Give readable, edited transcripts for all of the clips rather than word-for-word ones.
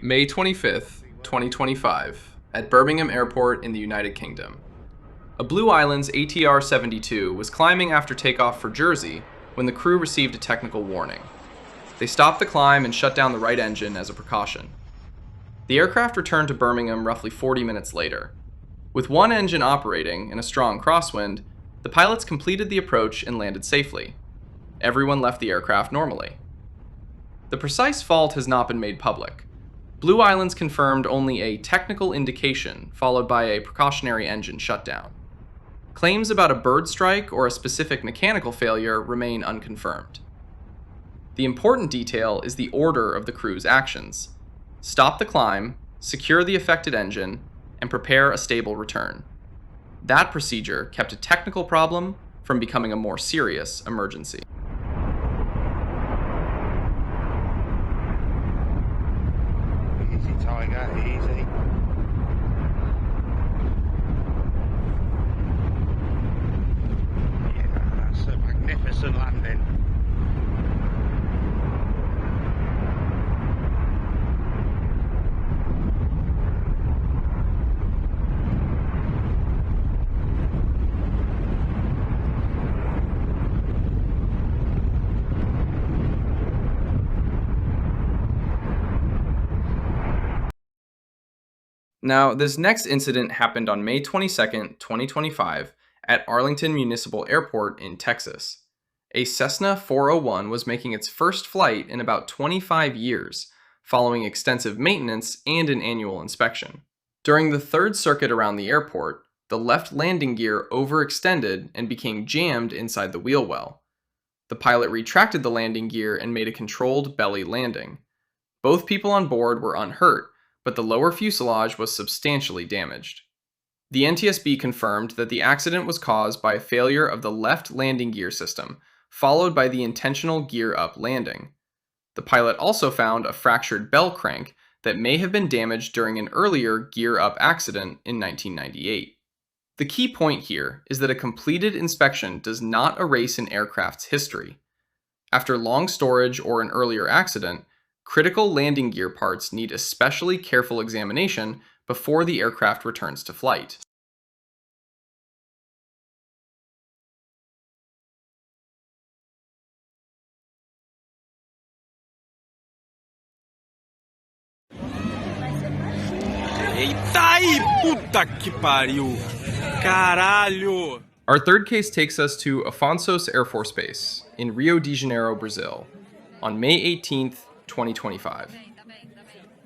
May 25th, 2025, at Birmingham Airport in the United Kingdom. A Blue Islands ATR-72 was climbing after takeoff for Jersey when the crew received a technical warning. They stopped the climb and shut down the right engine as a precaution. The aircraft returned to Birmingham roughly 40 minutes later. With one engine operating and a strong crosswind, the pilots completed the approach and landed safely. Everyone left the aircraft normally. The precise fault has not been made public. Blue Islands confirmed only a technical indication followed by a precautionary engine shutdown. Claims about a bird strike or a specific mechanical failure remain unconfirmed. The important detail is the order of the crew's actions: stop the climb, secure the affected engine, and prepare a stable return. That procedure kept a technical problem from becoming a more serious emergency. Easy, Tiger, easy. Yeah, that's a magnificent landing. Now, this next incident happened on May 22nd, 2025, at Arlington Municipal Airport in Texas. A Cessna 401 was making its first flight in about 25 years, following extensive maintenance and an annual inspection. During the third circuit around the airport, the left landing gear overextended and became jammed inside the wheel well. The pilot retracted the landing gear and made a controlled belly landing. Both people on board were unhurt, but the lower fuselage was substantially damaged. The NTSB confirmed that the accident was caused by a failure of the left landing gear system, followed by the intentional gear-up landing. The pilot also found a fractured bell crank that may have been damaged during an earlier gear-up accident in 1998. The key point here is that a completed inspection does not erase an aircraft's history. After long storage or an earlier accident, critical landing gear parts need especially careful examination before the aircraft returns to flight. Eita aí, puta que pariu! Caralho! Our third case takes us to Afonsos Air Force Base in Rio de Janeiro, Brazil, on May 18th, 2025.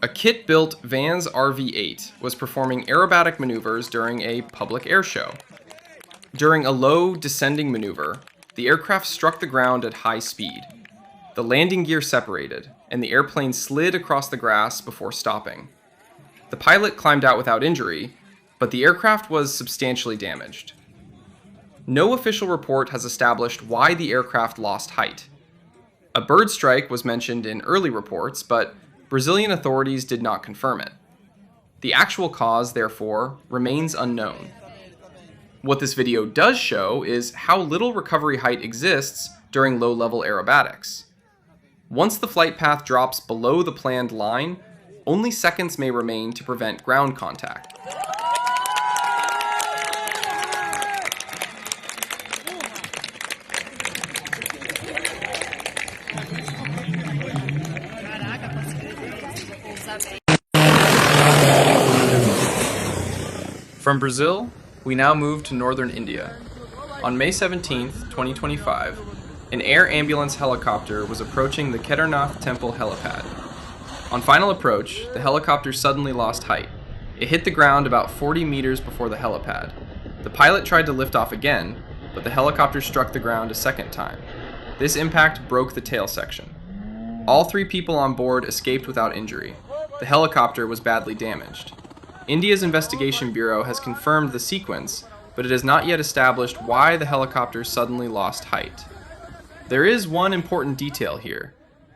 A kit-built Vans RV-8 was performing aerobatic maneuvers during a public air show. During a low descending maneuver, the aircraft struck the ground at high speed. The landing gear separated, and the airplane slid across the grass before stopping. The pilot climbed out without injury, but the aircraft was substantially damaged. No official report has established why the aircraft lost height. A bird strike was mentioned in early reports, but Brazilian authorities did not confirm it. The actual cause, therefore, remains unknown. What this video does show is how little recovery height exists during low-level aerobatics. Once the flight path drops below the planned line, only seconds may remain to prevent ground contact. From Brazil, we now move to northern India. On May 17th, 2025, an air ambulance helicopter was approaching the Kedarnath Temple helipad. On final approach, the helicopter suddenly lost height. It hit the ground about 40 meters before the helipad. The pilot tried to lift off again, but the helicopter struck the ground a second time. This impact broke the tail section. All 3 people on board escaped without injury. The helicopter was badly damaged. India's Investigation Bureau has confirmed the sequence, but it has not yet established why the helicopter suddenly lost height. There is one important detail here.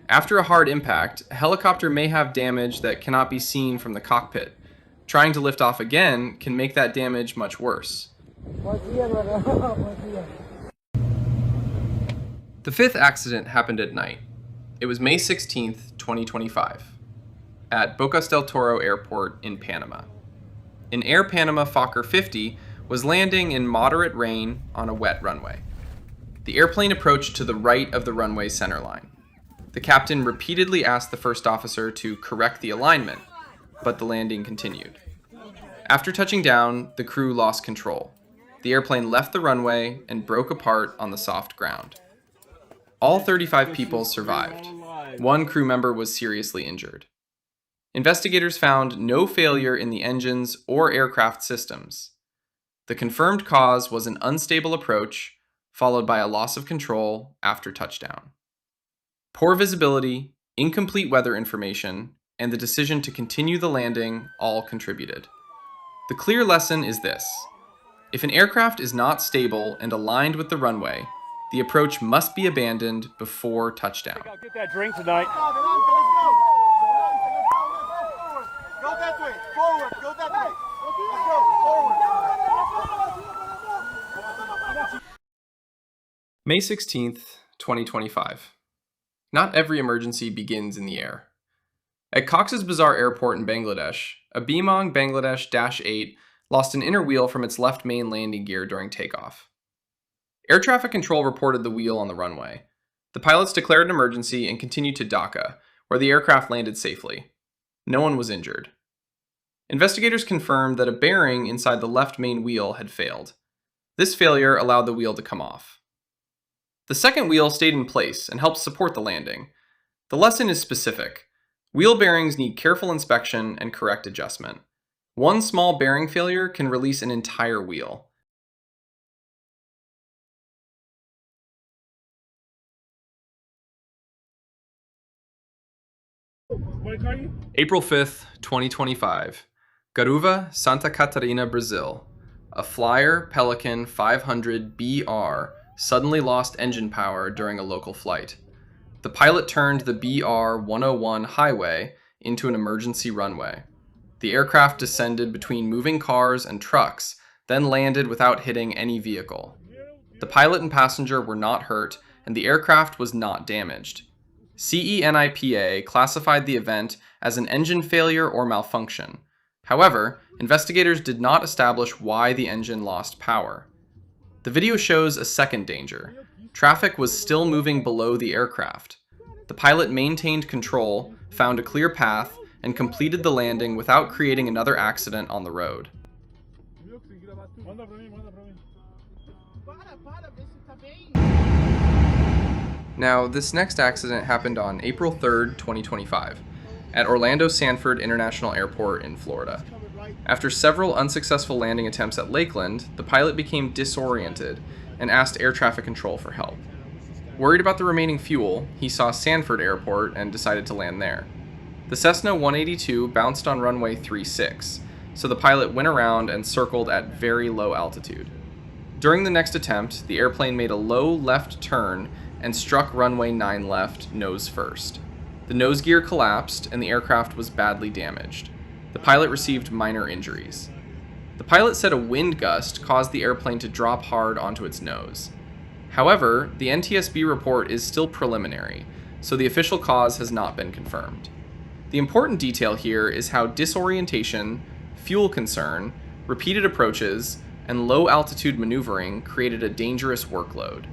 After a hard impact, a helicopter may have damage that cannot be seen from the cockpit. Trying to lift off again can make that damage much worse. The 5th accident happened at night. It was May 16th, 2025. at Bocas del Toro Airport in Panama. An Air Panama Fokker 50 was landing in moderate rain on a wet runway. The airplane approached to the right of the runway centerline. The captain repeatedly asked the first officer to correct the alignment, but the landing continued. After touching down, the crew lost control. The airplane left the runway and broke apart on the soft ground. All 35 people survived. One crew member was seriously injured. Investigators found no failure in the engines or aircraft systems. The confirmed cause was an unstable approach, followed by a loss of control after touchdown. Poor visibility, incomplete weather information, and the decision to continue the landing all contributed. The clear lesson is this: if an aircraft is not stable and aligned with the runway, the approach must be abandoned before touchdown. I'll get that drink tonight. Go that way, forward, go that way. Let's go, forward. May 16th, 2025. Not every emergency begins in the air. At Cox's Bazar Airport in Bangladesh, a Bimang Bangladesh Dash 8 lost an inner wheel from its left main landing gear during takeoff. Air traffic control reported the wheel on the runway. The pilots declared an emergency and continued to Dhaka, where the aircraft landed safely. No one was injured. Investigators confirmed that a bearing inside the left main wheel had failed. This failure allowed the wheel to come off. The second wheel stayed in place and helped support the landing. The lesson is specific. Wheel bearings need careful inspection and correct adjustment. One small bearing failure can release an entire wheel. April 5th, 2025. Garuva, Santa Catarina, Brazil. A Flyer Pelican 500 BR suddenly lost engine power during a local flight. The pilot turned the BR 101 highway into an emergency runway. The aircraft descended between moving cars and trucks, then landed without hitting any vehicle. The pilot and passenger were not hurt, and the aircraft was not damaged. CENIPA classified the event as an engine failure or malfunction. However, investigators did not establish why the engine lost power. The video shows a second danger. Traffic was still moving below the aircraft. The pilot maintained control, found a clear path, and completed the landing without creating another accident on the road. Now, this next accident happened on April 3rd, 2025, at Orlando Sanford International Airport in Florida. After several unsuccessful landing attempts at Lakeland, the pilot became disoriented and asked air traffic control for help. Worried about the remaining fuel, he saw Sanford Airport and decided to land there. The Cessna 182 bounced on runway 36, so the pilot went around and circled at very low altitude. During the next attempt, the airplane made a low left turn and struck runway 9 left, nose first. The nose gear collapsed and the aircraft was badly damaged. The pilot received minor injuries. The pilot said a wind gust caused the airplane to drop hard onto its nose. However, the NTSB report is still preliminary, so the official cause has not been confirmed. The important detail here is how disorientation, fuel concern, repeated approaches, and low altitude maneuvering created a dangerous workload.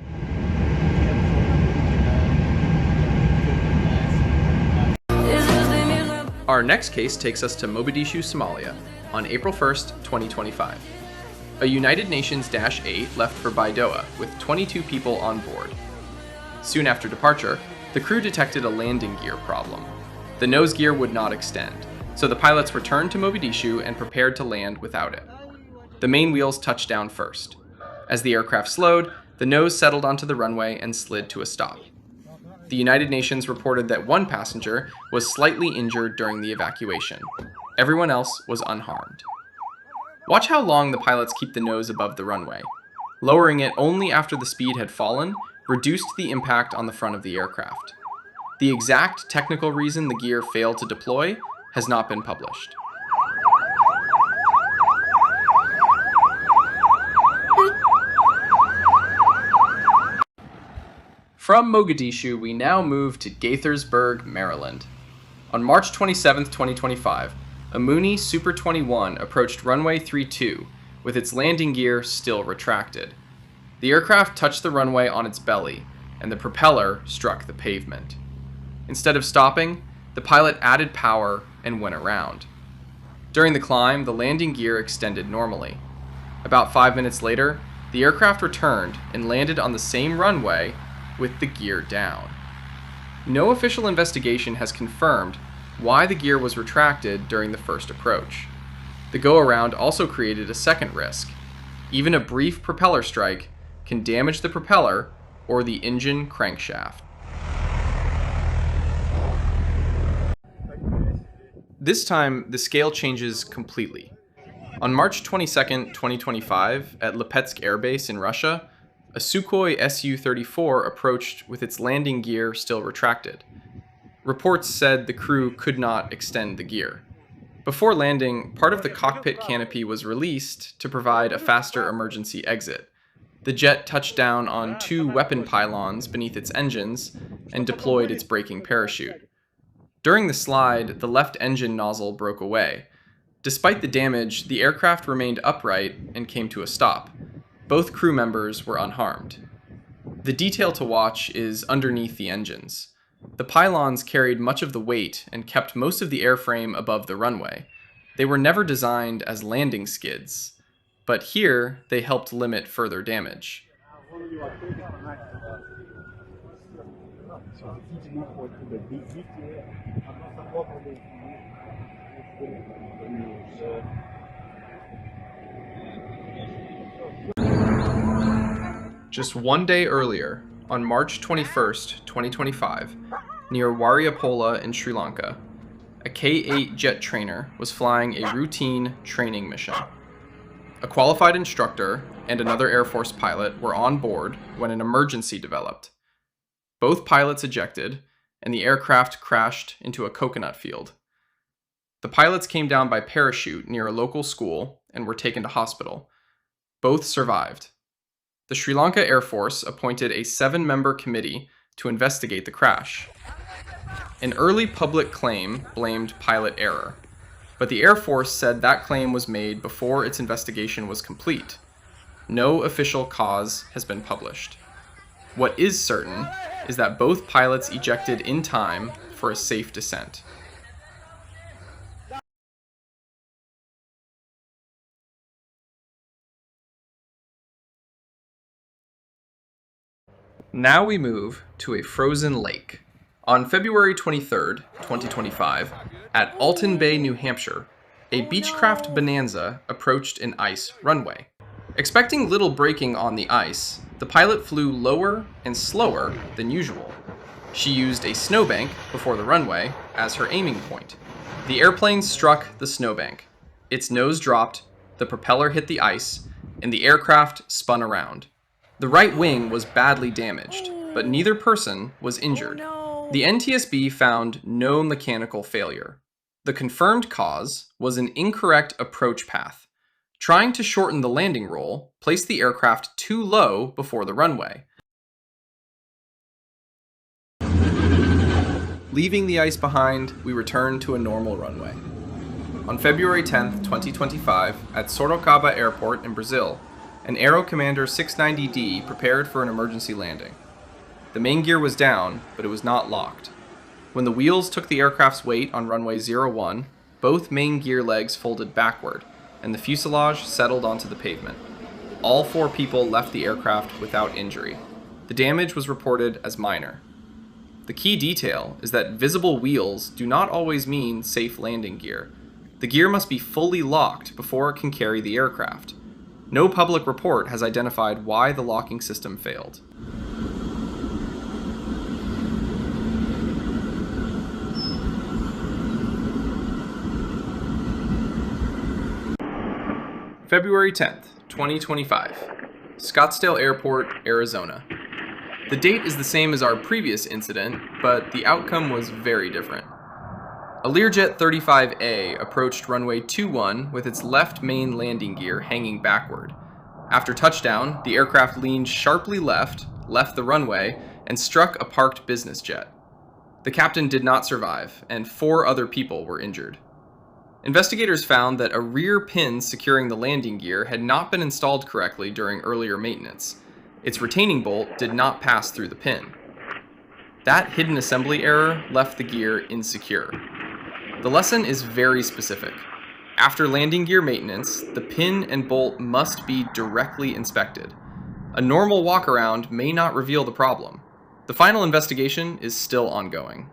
Our next case takes us to Mogadishu, Somalia, on April 1st, 2025. A United Nations Dash 8 left for Baidoa with 22 people on board. Soon after departure, the crew detected a landing gear problem. The nose gear would not extend, so the pilots returned to Mogadishu and prepared to land without it. The main wheels touched down first. As the aircraft slowed, the nose settled onto the runway and slid to a stop. The United Nations reported that one passenger was slightly injured during the evacuation. Everyone else was unharmed. Watch how long the pilots keep the nose above the runway. Lowering it only after the speed had fallen reduced the impact on the front of the aircraft. The exact technical reason the gear failed to deploy has not been published. From Mogadishu, we now move to Gaithersburg, Maryland. On March 27, 2025, a Mooney Super21 approached runway 32 with its landing gear still retracted. The aircraft touched the runway on its belly, and the propeller struck the pavement. Instead of stopping, the pilot added power and went around. During the climb, the landing gear extended normally. About 5 minutes later, the aircraft returned and landed on the same runway with the gear down. No official investigation has confirmed why the gear was retracted during the first approach. The go-around also created a second risk. Even a brief propeller strike can damage the propeller or the engine crankshaft. This time, the scale changes completely. On March 22, 2025, at Lipetsk Air Base in Russia, a Sukhoi Su-34 approached with its landing gear still retracted. Reports said the crew could not extend the gear. Before landing, part of the cockpit canopy was released to provide a faster emergency exit. The jet touched down on 2 weapon pylons beneath its engines and deployed its braking parachute. During the slide, the left engine nozzle broke away. Despite the damage, the aircraft remained upright and came to a stop. Both crew members were unharmed. The detail to watch is underneath the engines. The pylons carried much of the weight and kept most of the airframe above the runway. They were never designed as landing skids, but here they helped limit further damage. Just 1 day earlier, on March 21st, 2025, near Wariapola in Sri Lanka, a K-8 jet trainer was flying a routine training mission. A qualified instructor and another Air Force pilot were on board when an emergency developed. Both pilots ejected, and the aircraft crashed into a coconut field. The pilots came down by parachute near a local school and were taken to hospital. Both survived. The Sri Lanka Air Force appointed a 7-member committee to investigate the crash. An early public claim blamed pilot error, but the Air Force said that claim was made before its investigation was complete. No official cause has been published. What is certain is that both pilots ejected in time for a safe descent. Now we move to a frozen lake. On February 23, 2025, at Alton Bay, New Hampshire, a Beechcraft Bonanza approached an ice runway. Expecting little braking on the ice, the pilot flew lower and slower than usual. She used a snowbank before the runway as her aiming point. The airplane struck the snowbank. Its nose dropped, the propeller hit the ice, and the aircraft spun around. The right wing was badly damaged, but neither person was injured. The NTSB found no mechanical failure. The confirmed cause was an incorrect approach path. Trying to shorten the landing roll placed the aircraft too low before the runway. Leaving the ice behind, we returned to a normal runway. On February 10, 2025, at Sorocaba Airport in Brazil, an Aero Commander 690D prepared for an emergency landing. The main gear was down, but it was not locked. When the wheels took the aircraft's weight on runway 01, both main gear legs folded backward, and the fuselage settled onto the pavement. All 4 people left the aircraft without injury. The damage was reported as minor. The key detail is that visible wheels do not always mean safe landing gear. The gear must be fully locked before it can carry the aircraft. No public report has identified why the locking system failed. February 10th, 2025, Scottsdale Airport, Arizona. The date is the same as our previous incident, but the outcome was very different. A Learjet 35A approached runway 21 with its left main landing gear hanging backward. After touchdown, the aircraft leaned sharply left the runway, and struck a parked business jet. The captain did not survive, and 4 other people were injured. Investigators found that a rear pin securing the landing gear had not been installed correctly during earlier maintenance. Its retaining bolt did not pass through the pin. That hidden assembly error left the gear insecure. The lesson is very specific. After landing gear maintenance, the pin and bolt must be directly inspected. A normal walk-around may not reveal the problem. The final investigation is still ongoing.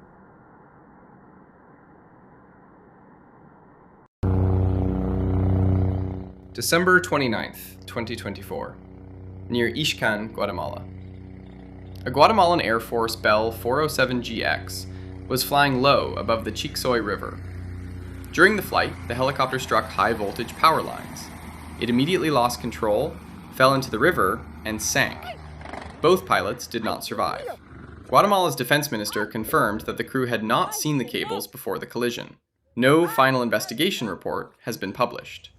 December 29th, 2024, near Ixcan, Guatemala. A Guatemalan Air Force Bell 407GX was flying low above the Chixoy River. During the flight, the helicopter struck high-voltage power lines. It immediately lost control, fell into the river, and sank. Both pilots did not survive. Guatemala's defense minister confirmed that the crew had not seen the cables before the collision. No final investigation report has been published.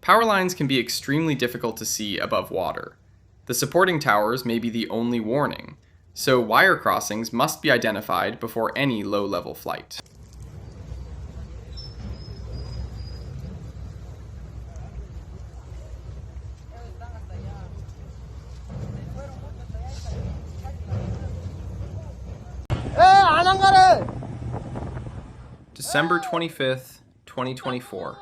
Power lines can be extremely difficult to see above water. The supporting towers may be the only warning, so wire crossings must be identified before any low-level flight. December 25th, 2024,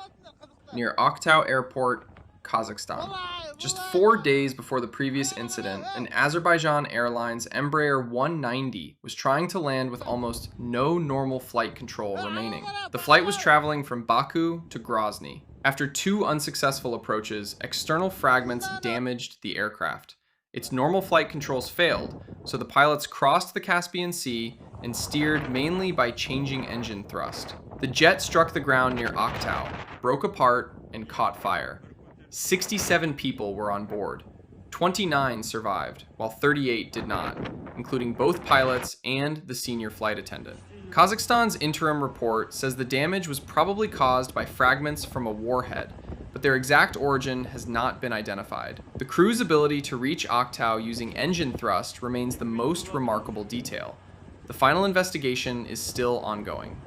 near Aktau Airport, Kazakhstan. Just 4 days before the previous incident, an Azerbaijan Airlines Embraer 190 was trying to land with almost no normal flight control remaining. The flight was traveling from Baku to Grozny. After 2 unsuccessful approaches, external fragments damaged the aircraft. Its normal flight controls failed, so the pilots crossed the Caspian Sea and steered mainly by changing engine thrust. The jet struck the ground near Aktau, broke apart, and caught fire. 67 people were on board. 29 survived, while 38 did not, including both pilots and the senior flight attendant. Kazakhstan's interim report says the damage was probably caused by fragments from a warhead, but their exact origin has not been identified. The crew's ability to reach Aktau using engine thrust remains the most remarkable detail. The final investigation is still ongoing.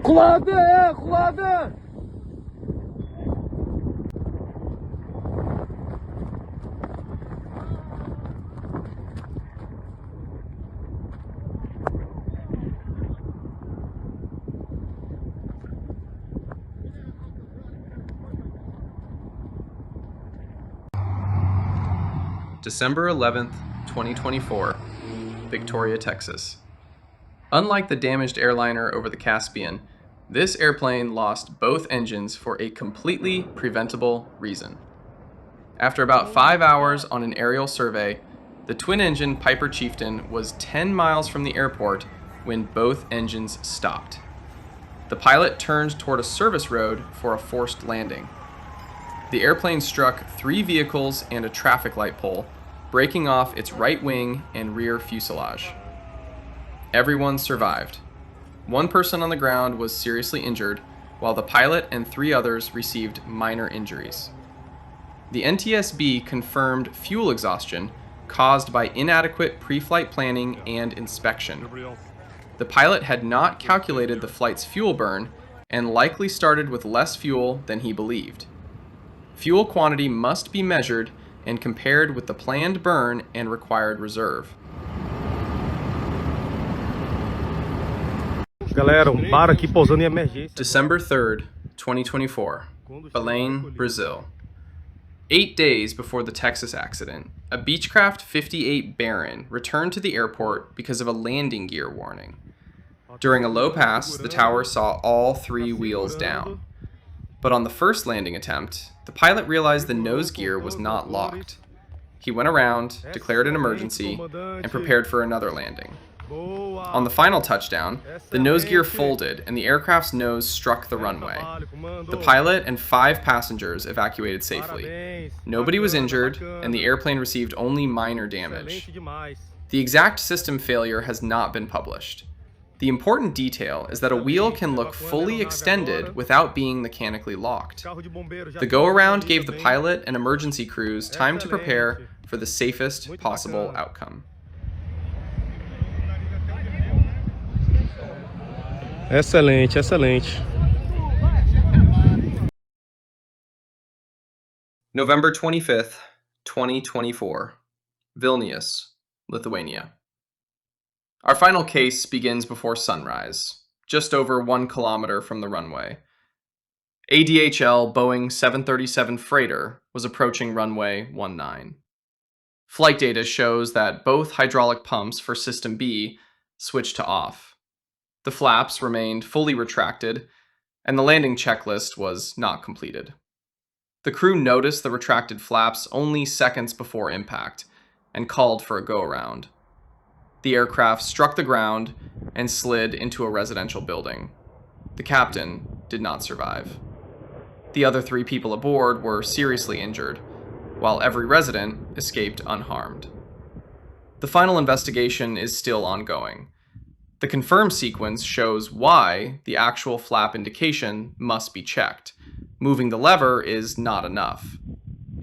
Kuladı! December 11th, 2024, Victoria, Texas. Unlike the damaged airliner over the Caspian, this airplane lost both engines for a completely preventable reason. After about 5 hours on an aerial survey, the twin-engine Piper Chieftain was 10 miles from the airport when both engines stopped. The pilot turned toward a service road for a forced landing. The airplane struck 3 vehicles and a traffic light pole, breaking off its right wing and rear fuselage. Everyone survived. 1 person on the ground was seriously injured, while the pilot and 3 others received minor injuries. The NTSB confirmed fuel exhaustion caused by inadequate pre-flight planning and inspection. The pilot had not calculated the flight's fuel burn and likely started with less fuel than he believed. Fuel quantity must be measured and compared with the planned burn and required reserve. December 3rd, 2024, Belém, Brazil. 8 days before the Texas accident, a Beechcraft 58 Baron returned to the airport because of a landing gear warning. During a low pass, the tower saw all 3 wheels down. But on the first landing attempt, the pilot realized the nose gear was not locked. He went around, declared an emergency, and prepared for another landing. On the final touchdown, the nose gear folded and the aircraft's nose struck the runway. The pilot and 5 passengers evacuated safely. Nobody was injured, and the airplane received only minor damage. The exact system failure has not been published. The important detail is that a wheel can look fully extended without being mechanically locked. The go-around gave the pilot and emergency crews time to prepare for the safest possible outcome. Excelente, excelente. November 25th, 2024, Vilnius, Lithuania. Our final case begins before sunrise, just over 1 kilometer from the runway. ADHL Boeing 737 freighter was approaching runway 19. Flight data shows that both hydraulic pumps for System B switched to off. The flaps remained fully retracted, and the landing checklist was not completed. The crew noticed the retracted flaps only seconds before impact and called for a go-around. The aircraft struck the ground and slid into a residential building. The captain did not survive. The other 3 people aboard were seriously injured, while every resident escaped unharmed. The final investigation is still ongoing. The confirmed sequence shows why the actual flap indication must be checked. Moving the lever is not enough.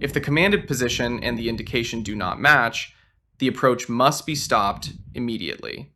If the commanded position and the indication do not match, the approach must be stopped immediately.